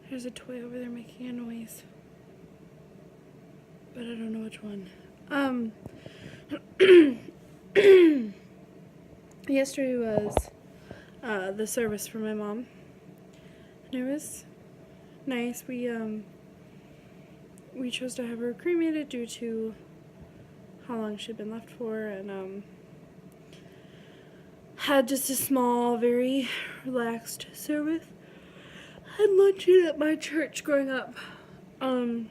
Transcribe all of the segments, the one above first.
There's a toy over there making a noise, but I don't know which one. Yesterday was the service for my mom, and it was nice. We chose to have her cremated due to how long she'd been left for, and had just a small, very relaxed service. Had luncheon at my church growing up. And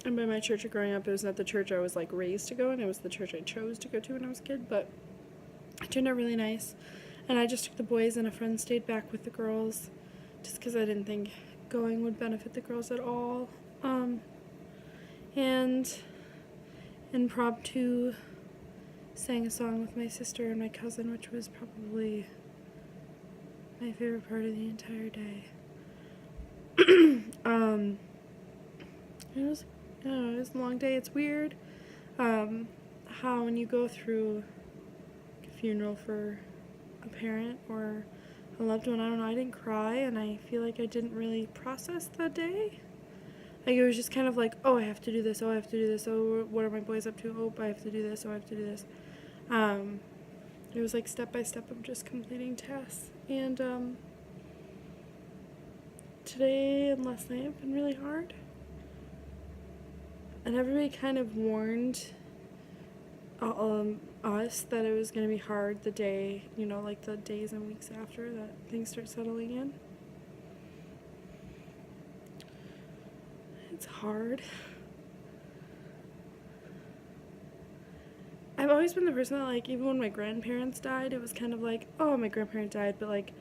by my church growing up, it was not the church I was like raised to go in. It was the church I chose to go to when I was a kid, but it turned out really nice. And I just took the boys, and a friend stayed back with the girls, just because I didn't think going would benefit the girls at all. And impromptu sang a song with my sister and my cousin, which was probably my favorite part of the entire day. It was, I don't know, it was a long day. It's weird how when you go through a funeral for a parent or a loved one, I don't know, I didn't cry, and I feel like I didn't really process that day. Like, it was just kind of like, oh, I have to do this, oh, I have to do this, oh, what are my boys up to, oh, I have to do this, oh, I have to do this. It was like step by step of just completing tasks, and today and last night have been really hard, and everybody kind of warned us that it was going to be hard the day, like the days and weeks after that things start settling in. It's hard. I've always been the person that, like, even when my grandparents died, it was kind of like, oh, my grandparent died, but, like,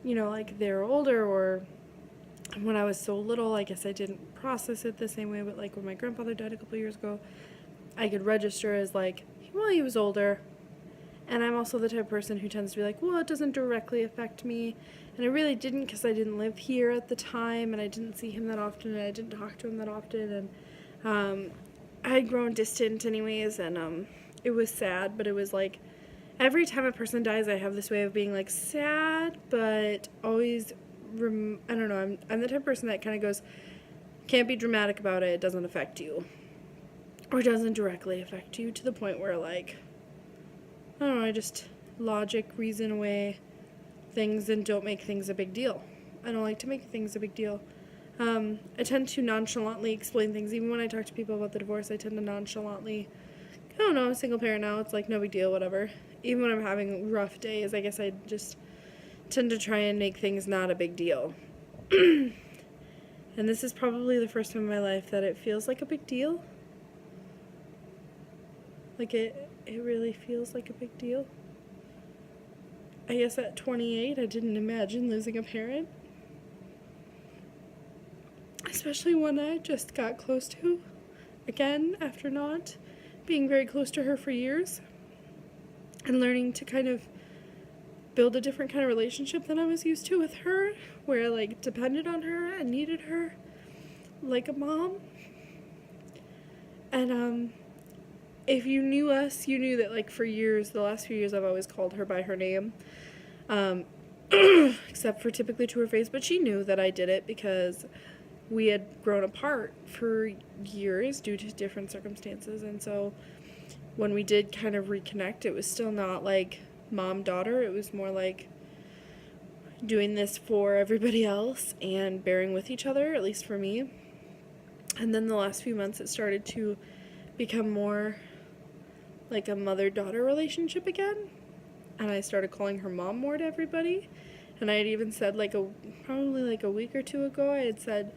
like, they're older, or when I was so little, I guess I didn't process it the same way, but, like, when my grandfather died a couple years ago, I could register as, like, well, he was older, and I'm also the type of person who tends to be like, well, it doesn't directly affect me, and it really didn't, because I didn't live here at the time, and I didn't see him that often, and I didn't talk to him that often, and I had grown distant anyways, and it was sad, but it was like, every time a person dies, I have this way of being, like, sad, but always, I don't know, I'm the type of person that kind of goes, can't be dramatic about it, it doesn't affect you, or doesn't directly affect you, to the point where, like, I don't know, I just logic, reason away things and don't make things a big deal. I don't like to make things a big deal. I tend to nonchalantly explain things. Even when I talk to people about the divorce, I tend to nonchalantly, I don't know, I'm a single parent now, it's like no big deal, whatever. Even when I'm having rough days, I guess I just tend to try and make things not a big deal. And this is probably the first time in my life that it feels like a big deal. Like, it really feels like a big deal. I guess at 28, I didn't imagine losing a parent. Especially one I just got close to. Again, after not being very close to her for years. And learning to kind of build a different kind of relationship than I was used to with her. Where I, like, depended on her and needed her like a mom. And, if you knew us, you knew that, like, for years, the last few years, I've always called her by her name. Except for typically to her face, but she knew that I did it because we had grown apart for years due to different circumstances, and so when we did kind of reconnect, it was still not like mom-daughter, it was more like doing this for everybody else and bearing with each other, at least for me. And then the last few months, it started to become more like a mother-daughter relationship again. And I started calling her mom more to everybody. And I had even said, probably like a week or two ago, I had said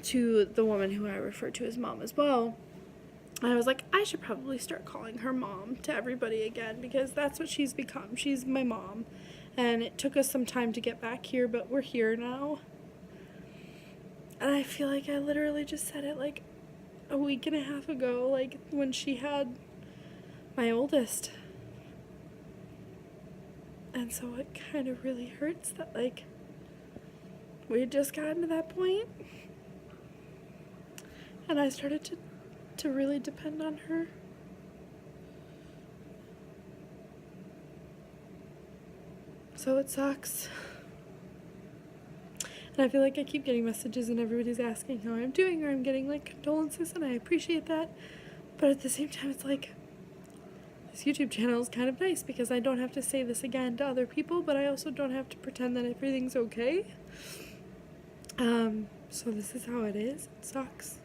to the woman who I refer to as mom as well, I was like, I should probably start calling her mom to everybody again, because that's what she's become. She's my mom. And it took us some time to get back here, but we're here now. And I feel like I literally just said it like a week and a half ago, like when she had my oldest. And so it kind of really hurts that, like, we had just gotten to that point. And I started to really depend on her. So it sucks. And I feel like I keep getting messages and everybody's asking how I'm doing, or I'm getting like condolences, and I appreciate that. But at the same time, it's like, this YouTube channel is kind of nice because I don't have to say this again to other people, but I also don't have to pretend that everything's okay. So this is how it is. It sucks.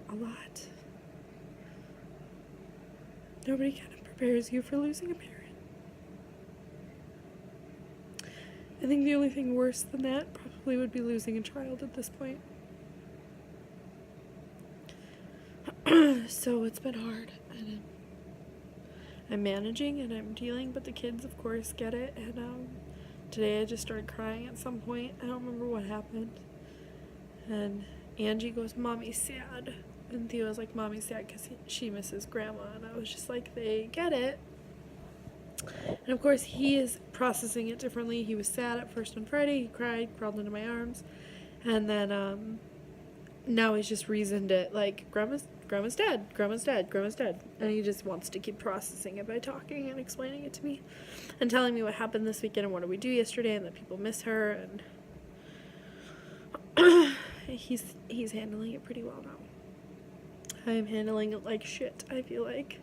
A lot. Nobody kind of prepares you for losing a parent. I think the only thing worse than that probably would be losing a child at this point. So it's been hard, and I'm managing and I'm dealing, but the kids, of course, get it. And today I just started crying at some point. I don't remember what happened. And Angie goes, "Mommy's sad." And Theo's like, "Mommy's sad because she misses Grandma." And I was just like, they get it. And of course, he is processing it differently. He was sad at first on Friday. He cried, crawled into my arms. And then now he's just reasoned it like, Grandma's dead, Grandma's dead, Grandma's dead. And he just wants to keep processing it by talking and explaining it to me and telling me what happened this weekend and what did we do yesterday and that people miss her. And he's handling it pretty well now. I am handling it like shit, I feel like.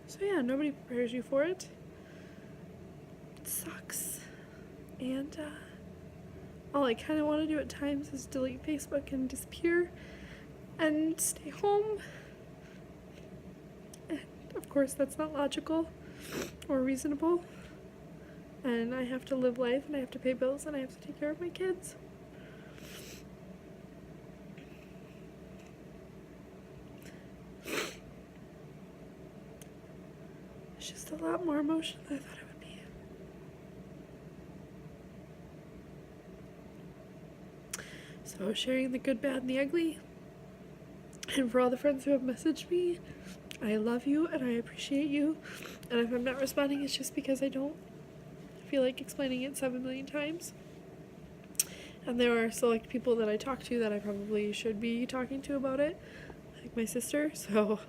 So yeah, nobody prepares you for it. It sucks. And all I kind of want to do at times is delete Facebook and disappear and stay home. And of course, that's not logical or reasonable. And I have to live life, and I have to pay bills, and I have to take care of my kids. It's just a lot more emotion than I thought it would be. So sharing the good, bad, and the ugly. And for all the friends who have messaged me, I love you and I appreciate you. And if I'm not responding, it's just because I don't feel like explaining it 7 million times. And there are select people that I talk to that I probably should be talking to about it, like my sister. So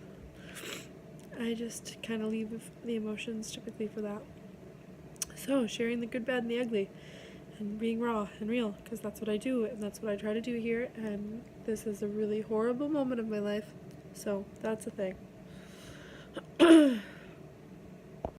I just kind of leave the emotions typically for that. So sharing the good, bad, and the ugly. And being raw and real, because that's what I do, and that's what I try to do here, and this is a really horrible moment of my life, so that's a thing.